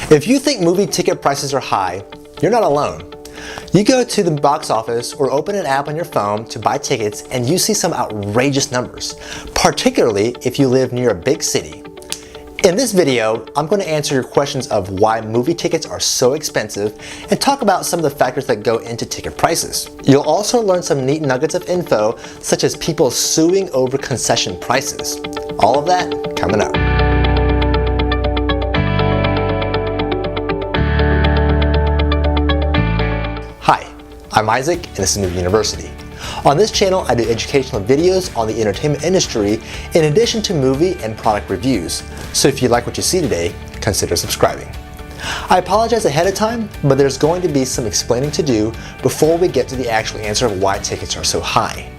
If you think movie ticket prices are high, you're not alone. You go to the box office or open an app on your phone to buy tickets and you see some outrageous numbers, particularly if you live near a big city. In this video, I'm going to answer your questions of why movie tickets are so expensive and talk about some of the factors that go into ticket prices. You'll also learn some neat nuggets of info, such as people suing over concession prices. All of that coming up. Hi, I'm Isaac and this is Movie University. On this channel, I do educational videos on the entertainment industry in addition to movie and product reviews. So if you like what you see today, consider subscribing. I apologize ahead of time, but there's going to be some explaining to do before we get to the actual answer of why tickets are so high.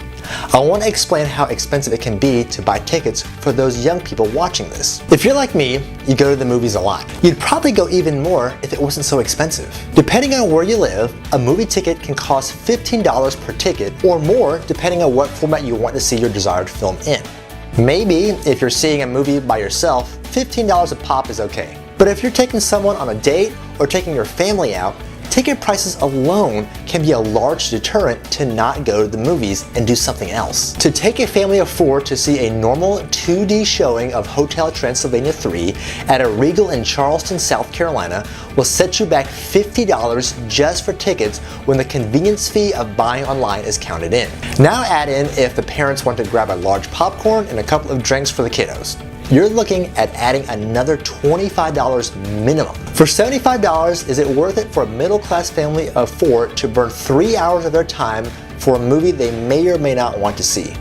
I want to explain how expensive it can be to buy tickets for those young people watching this. If you're like me, you go to the movies a lot. You'd probably go even more if it wasn't so expensive. Depending on where you live, a movie ticket can cost $15 per ticket or more depending on what format you want to see your desired film in. Maybe if you're seeing a movie by yourself, $15 a pop is okay. But if you're taking someone on a date or taking your family out, ticket prices alone can be a large deterrent to not go to the movies and do something else. To take a family of 4 to see a normal 2D showing of Hotel Transylvania 3 at a Regal in Charleston, South Carolina will set you back $50 just for tickets when the convenience fee of buying online is counted in. Now add in if the parents want to grab a large popcorn and a couple of drinks for the kiddos. You're looking at adding another $25 minimum. For $75, is it worth it for a middle-class family of 4 to burn 3 hours of their time for a movie they may or may not want to see?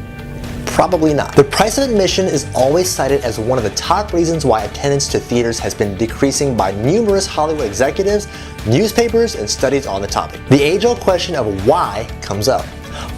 Probably not. The price of admission is always cited as one of the top reasons why attendance to theaters has been decreasing by numerous Hollywood executives, newspapers, and studies on the topic. The age-old question of why comes up.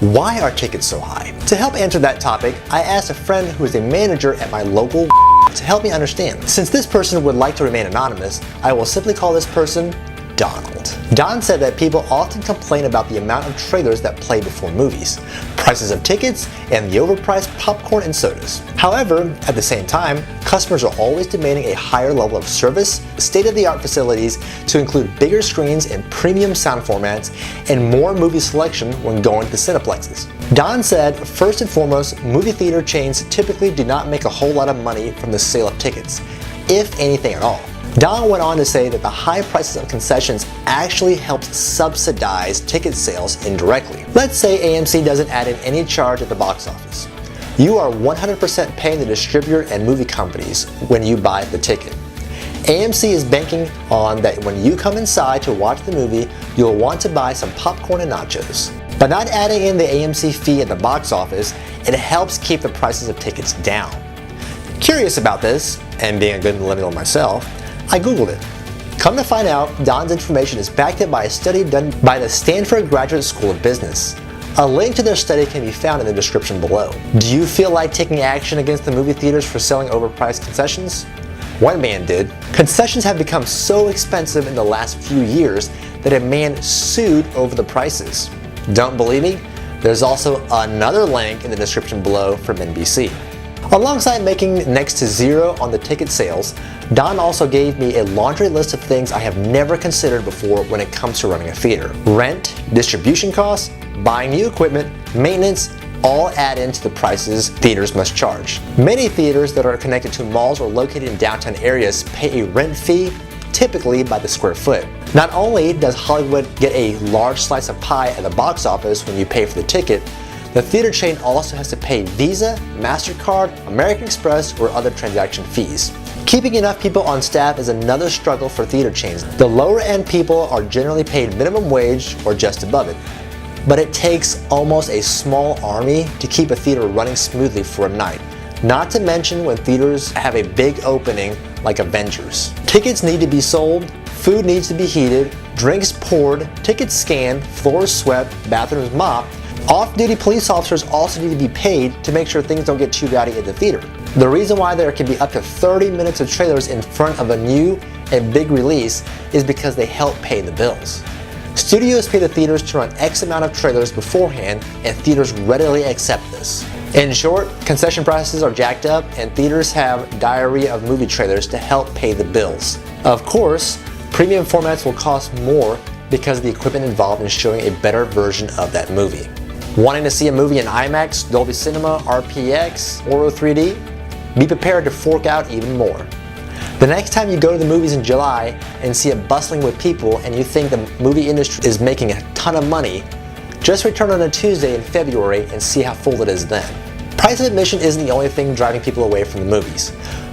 Why are tickets so high? To help answer that topic, I asked a friend who is a manager at my local to help me understand. Since this person would like to remain anonymous, I will simply call this person Donald. Don said that people often complain about the amount of trailers that play before movies, prices of tickets, and the overpriced popcorn and sodas. However, at the same time, customers are always demanding a higher level of service, state-of-the-art facilities to include bigger screens and premium sound formats, and more movie selection when going to cineplexes. Don said, first and foremost, movie theater chains typically do not make a whole lot of money from the sale of tickets, if anything at all. Don went on to say that the high prices of concessions actually helps subsidize ticket sales indirectly. Let's say AMC doesn't add in any charge at the box office. You are 100% paying the distributor and movie companies when you buy the ticket. AMC is banking on that when you come inside to watch the movie, you'll want to buy some popcorn and nachos. By not adding in the AMC fee at the box office, it helps keep the prices of tickets down. Curious about this, and being a good millennial myself, I Googled it. Come to find out, Don's information is backed up by a study done by the Stanford Graduate School of Business. A link to their study can be found in the description below. Do you feel like taking action against the movie theaters for selling overpriced concessions? One man did. Concessions have become so expensive in the last few years that a man sued over the prices. Don't believe me? There's also another link in the description below from NBC. Alongside making next to zero on the ticket sales, Don also gave me a laundry list of things I have never considered before when it comes to running a theater. Rent, distribution costs, buying new equipment, maintenance, all add into the prices theaters must charge. Many theaters that are connected to malls or located in downtown areas pay a rent fee, typically by the square foot. Not only does Hollywood get a large slice of pie at the box office when you pay for the ticket, the theater chain also has to pay Visa, MasterCard, American Express, or other transaction fees. Keeping enough people on staff is another struggle for theater chains. The lower end people are generally paid minimum wage or just above it. But it takes almost a small army to keep a theater running smoothly for a night. Not to mention when theaters have a big opening like Avengers. Tickets need to be sold, food needs to be heated, drinks poured, tickets scanned, floors swept, bathrooms mopped. Off-duty police officers also need to be paid to make sure things don't get too rowdy at the theater. The reason why there can be up to 30 minutes of trailers in front of a new and big release is because they help pay the bills. Studios pay the theaters to run X amount of trailers beforehand, and theaters readily accept this. In short, concession prices are jacked up and theaters have diarrhea of movie trailers to help pay the bills. Of course, Premium formats will cost more because of the equipment involved in showing a better version of that movie. Wanting to see a movie in IMAX, Dolby Cinema, RPX, or 3D? Be prepared to fork out even more. The next time you go to the movies in July and see it bustling with people and you think the movie industry is making a ton of money, just return on a Tuesday in February and see how full it is then. Price of admission isn't the only thing driving people away from the movies.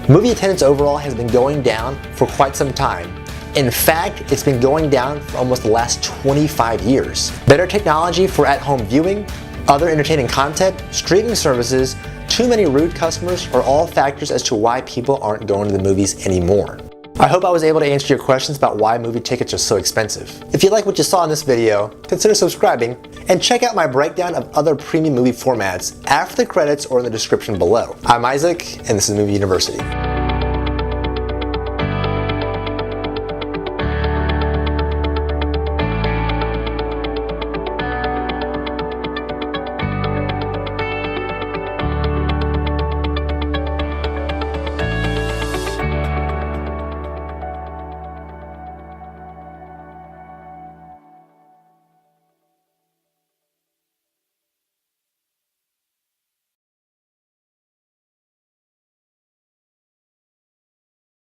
Movie attendance overall has been going down for quite some time. In fact, it's been going down for almost the last 25 years. Better technology for at-home viewing, other entertaining content, streaming services, too many rude customers are all factors as to why people aren't going to the movies anymore. I hope I was able to answer your questions about why movie tickets are so expensive. If you like what you saw in this video, consider subscribing and check out my breakdown of other premium movie formats after the credits or in the description below. I'm Isaac, and this is Movie University.